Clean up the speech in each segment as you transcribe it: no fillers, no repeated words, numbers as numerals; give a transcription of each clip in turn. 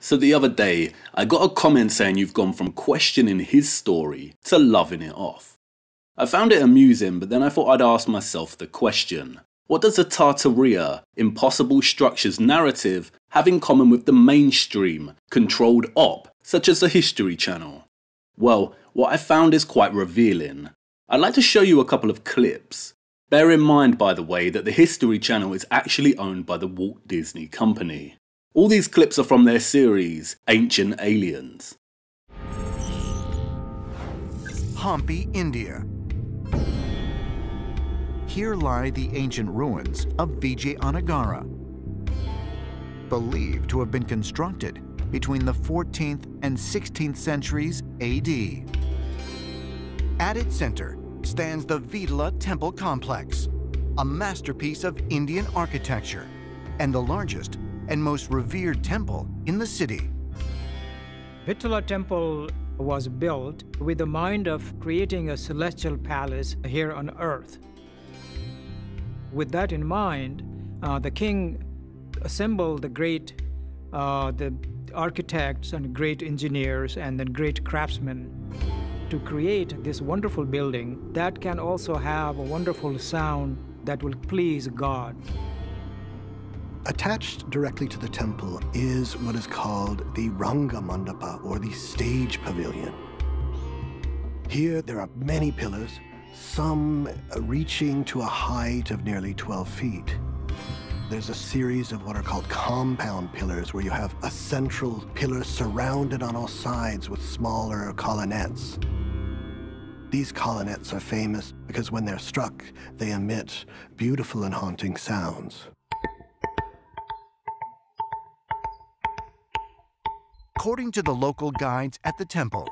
So the other day, I got a comment saying you've gone from questioning his story to loving it off. I found it amusing, but then I thought I'd ask myself the question: what does the Tartaria, impossible structures narrative have in common with the mainstream, controlled op, such as the History Channel? Well, what I found is quite revealing. I'd like to show you a couple of clips. Bear in mind, by the way, that the History Channel is actually owned by the Walt Disney Company. All these clips are from their series, Ancient Aliens. Hampi, India. Here lie the ancient ruins of Vijayanagara, believed to have been constructed between the 14th and 16th centuries AD. At its center stands the Vitala Temple Complex, a masterpiece of Indian architecture and the largest and most revered temple in the city. Vitala Temple was built with the mind of creating a celestial palace here on earth. With that in mind, the king assembled the architects and great engineers and then great craftsmen to create this wonderful building that can also have a wonderful sound that will please God. Attached directly to the temple is what is called the Ranga Mandapa, or the stage pavilion. Here there are many pillars, some reaching to a height of nearly 12 feet. There's a series of what are called compound pillars, where you have a central pillar surrounded on all sides with smaller colonnettes. These colonnettes are famous because when they're struck, they emit beautiful and haunting sounds. According to the local guides at the temple,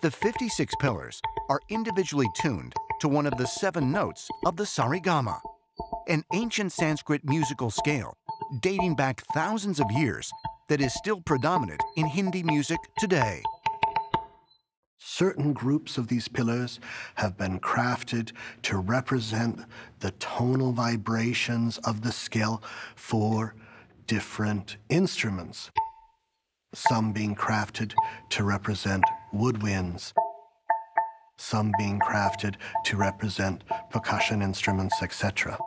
the 56 pillars are individually tuned to one of the 7 notes of the Sarigama, an ancient Sanskrit musical scale dating back thousands of years that is still predominant in Hindi music today. Certain groups of these pillars have been crafted to represent the tonal vibrations of the scale for different instruments. Some being crafted to represent woodwinds, some being crafted to represent percussion instruments, etc.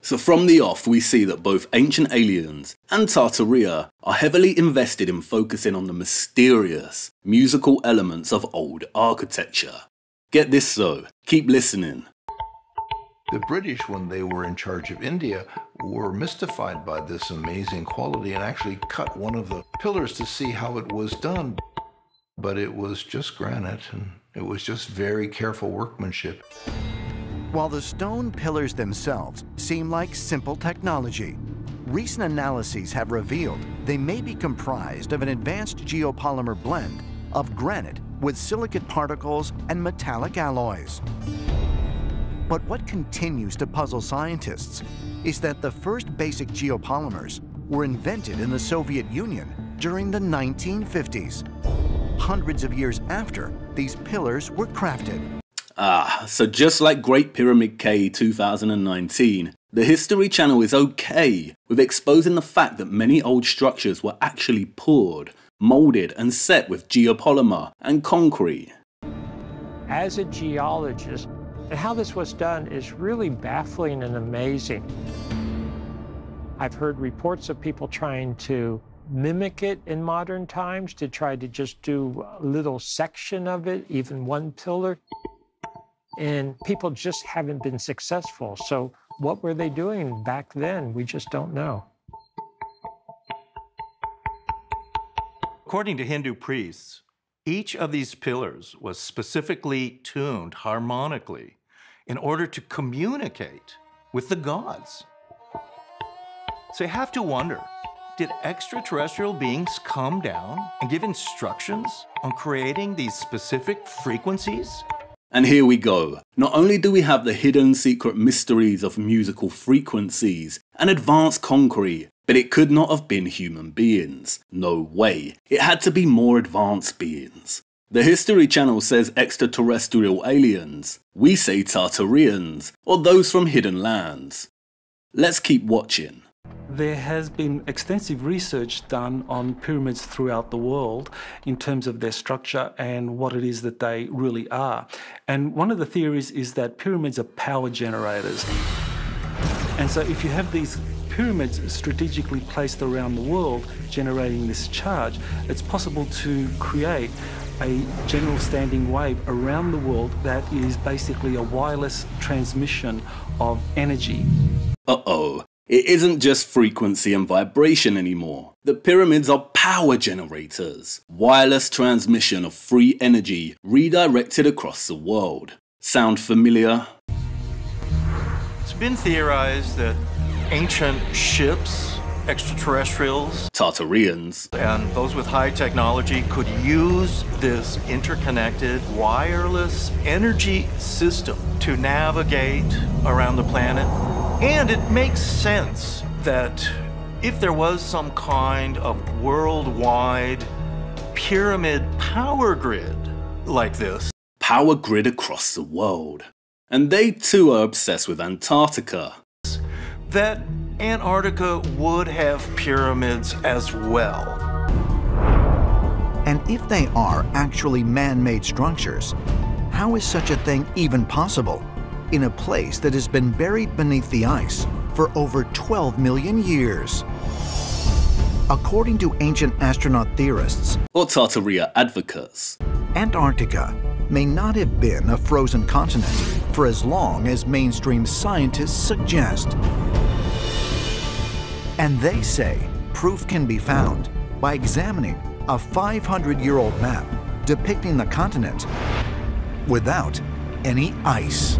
So from the off, we see that both Ancient Aliens and Tartaria are heavily invested in focusing on the mysterious musical elements of old architecture. Get this though, keep listening. The British, when they were in charge of India, were mystified by this amazing quality and actually cut one of the pillars to see how it was done. But it was just granite, and it was just very careful workmanship. While the stone pillars themselves seem like simple technology, recent analyses have revealed they may be comprised of an advanced geopolymer blend of granite with silicate particles and metallic alloys. But what continues to puzzle scientists is that the first basic geopolymers were invented in the Soviet Union during the 1950s, hundreds of years after these pillars were crafted. So just like Great Pyramid K 2019, the History Channel is okay with exposing the fact that many old structures were actually poured, molded and set with geopolymer and concrete. As a geologist, and how this was done is really baffling and amazing. I've heard reports of people trying to mimic it in modern times, to try to just do a little section of it, even one pillar. And people just haven't been successful. So what were they doing back then? We just don't know. According to Hindu priests, each of these pillars was specifically tuned harmonically in order to communicate with the gods. So you have to wonder, did extraterrestrial beings come down and give instructions on creating these specific frequencies? And here we go. Not only do we have the hidden secret mysteries of musical frequencies and advanced concrete, but it could not have been human beings. No way. It had to be more advanced beings. The History Channel says extraterrestrial aliens. We say Tartarians, or those from hidden lands. Let's keep watching. There has been extensive research done on pyramids throughout the world in terms of their structure and what it is that they really are. And one of the theories is that pyramids are power generators. And so if you have these pyramids strategically placed around the world generating this charge, it's possible to create a general standing wave around the world that is basically a wireless transmission of energy. Uh-oh. It isn't just frequency and vibration anymore. The pyramids are power generators. Wireless transmission of free energy redirected across the world. Sound familiar? It's been theorized that ancient ships, extraterrestrials, Tartarians, and those with high technology could use this interconnected wireless energy system to navigate around the planet. And it makes sense that if there was some kind of worldwide pyramid power grid like this, power grid across the world. And they too are obsessed with Antarctica. that Antarctica would have pyramids as well. And if they are actually man-made structures, how is such a thing even possible in a place that has been buried beneath the ice for over 12 million years? According to ancient astronaut theorists, Or Tartaria advocates, Antarctica may not have been a frozen continent for as long as mainstream scientists suggest. And they say proof can be found by examining a 500-year-old map depicting the continent without any ice.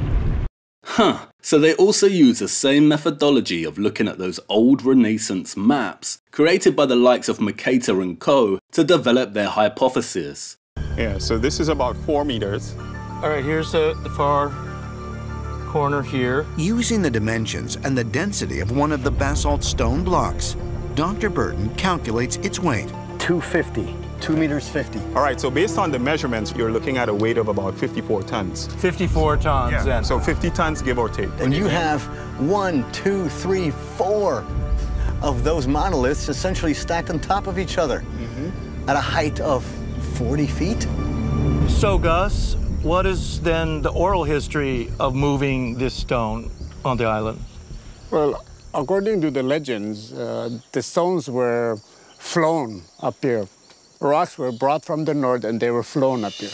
Huh, so they also use the same methodology of looking at those old Renaissance maps created by the likes of Mercator and Co. to develop their hypothesis. Yeah, so this is about 4 meters. All right, here's the far corner here. Using the dimensions and the density of one of the basalt stone blocks, Dr. Burton calculates its weight. 250, 2 meters 50. All right, so based on the measurements, you're looking at a weight of about 54 tons. 54 tons then. So 50 tons, give or take. And you have 1, 2, 3, 4 of those monoliths essentially stacked on top of each other at a height of 40 feet. So Gus, what is then the oral history of moving this stone on the island? Well, according to the legends, the stones were flown up here. Rocks were brought from the north and they were flown up here.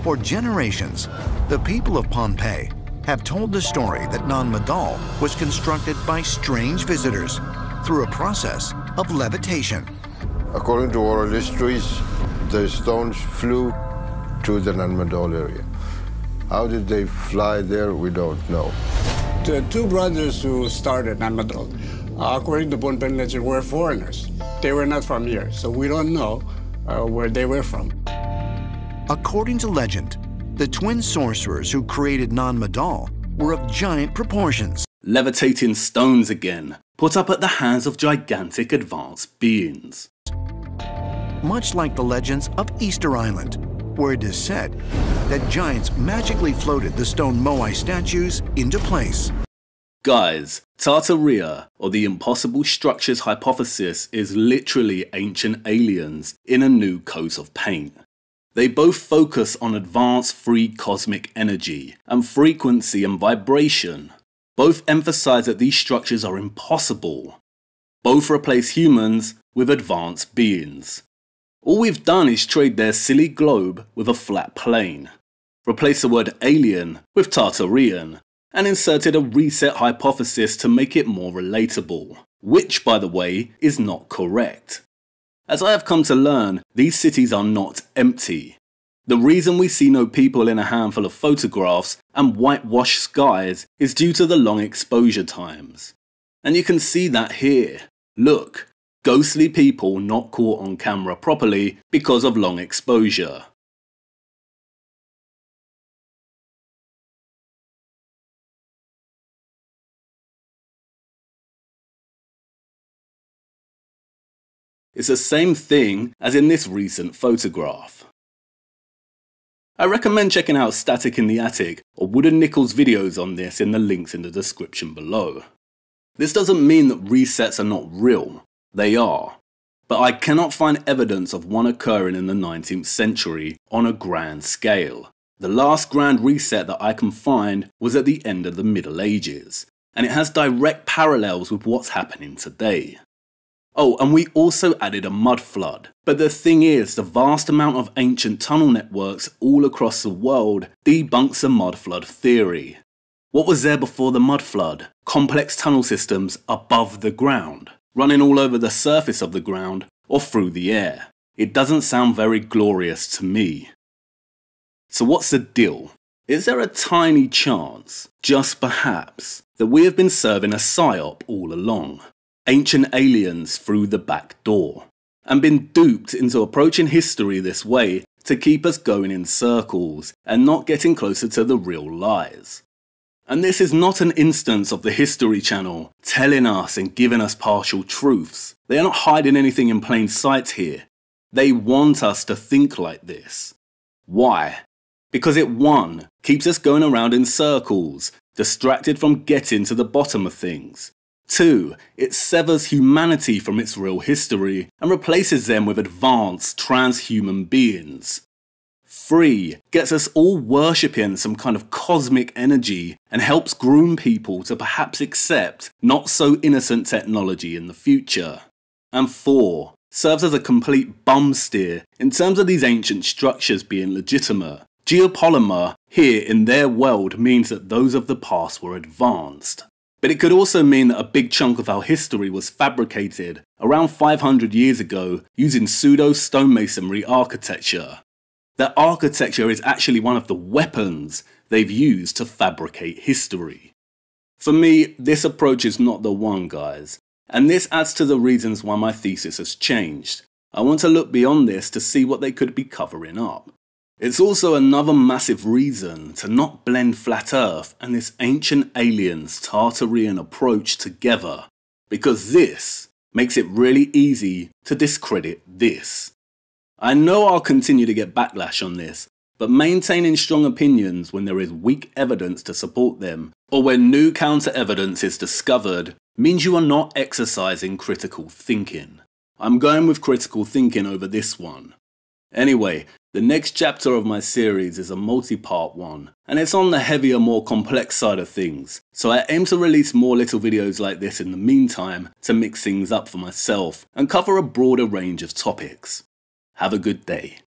For generations, the people of Pompeii have told the story that Nan Madol was constructed by strange visitors through a process of levitation. According to oral histories, the stones flew to the Nan Madol area. How did they fly there, we don't know. The two brothers who started Nan Madol, according to Pohnpei legend, were foreigners. They were not from here, so we don't know where they were from. According to legend, the twin sorcerers who created Nan Madol were of giant proportions. Levitating stones again, put up at the hands of gigantic advanced beings. Much like the legends of Easter Island, where it is said that giants magically floated the stone Moai statues into place. Guys, Tartaria, or the impossible structures hypothesis, is literally ancient aliens in a new coat of paint. They both focus on advanced free cosmic energy and frequency and vibration. Both emphasize that these structures are impossible. Both replace humans with advanced beings. All we've done is trade their silly globe with a flat plane, replace the word alien with Tartarian, and inserted a reset hypothesis to make it more relatable, which, by the way, is not correct. As I have come to learn, these cities are not empty. The reason we see no people in a handful of photographs and whitewashed skies is due to the long exposure times. And you can see that here. Look, ghostly people not caught on camera properly because of long exposure. It's the same thing as in this recent photograph. I recommend checking out Static in the Attic or Wooden Nickels videos on this in the links in the description below. This doesn't mean that resets are not real. They are. But I cannot find evidence of one occurring in the 19th century on a grand scale. The last grand reset that I can find was at the end of the Middle Ages, and it has direct parallels with what's happening today. Oh, and we also added a mud flood. But the thing is, the vast amount of ancient tunnel networks all across the world debunks the mud flood theory. What was there before the mud flood? Complex tunnel systems above the ground, running all over the surface of the ground or through the air. It doesn't sound very glorious to me. So what's the deal? Is there a tiny chance, just perhaps, that we have been serving a psyop all along? Ancient aliens through the back door, and been duped into approaching history this way to keep us going in circles and not getting closer to the real lies. And this is not an instance of the History Channel telling us and giving us partial truths. They are not hiding anything in plain sight here. They want us to think like this. Why? Because it 1. Keeps us going around in circles, distracted from getting to the bottom of things. 2. It severs humanity from its real history and replaces them with advanced transhuman beings. 3. Gets us all worshipping some kind of cosmic energy and helps groom people to perhaps accept not so innocent technology in the future. And 4. Serves as a complete bum steer in terms of these ancient structures being legitimate. Geopolymer here in their world means that those of the past were advanced. But it could also mean that a big chunk of our history was fabricated around 500 years ago using pseudo-stonemasonry architecture. That architecture is actually one of the weapons they've used to fabricate history. For me, this approach is not the one, guys, and this adds to the reasons why my thesis has changed. I want to look beyond this to see what they could be covering up. It's also another massive reason to not blend Flat Earth and this ancient aliens Tartarian approach together, because this makes it really easy to discredit this. I know I'll continue to get backlash on this, but maintaining strong opinions when there is weak evidence to support them, or when new counter-evidence is discovered, means you are not exercising critical thinking. I'm going with critical thinking over this one. Anyway, the next chapter of my series is a multi-part one, and it's on the heavier, more complex side of things, so I aim to release more little videos like this in the meantime to mix things up for myself and cover a broader range of topics. Have a good day.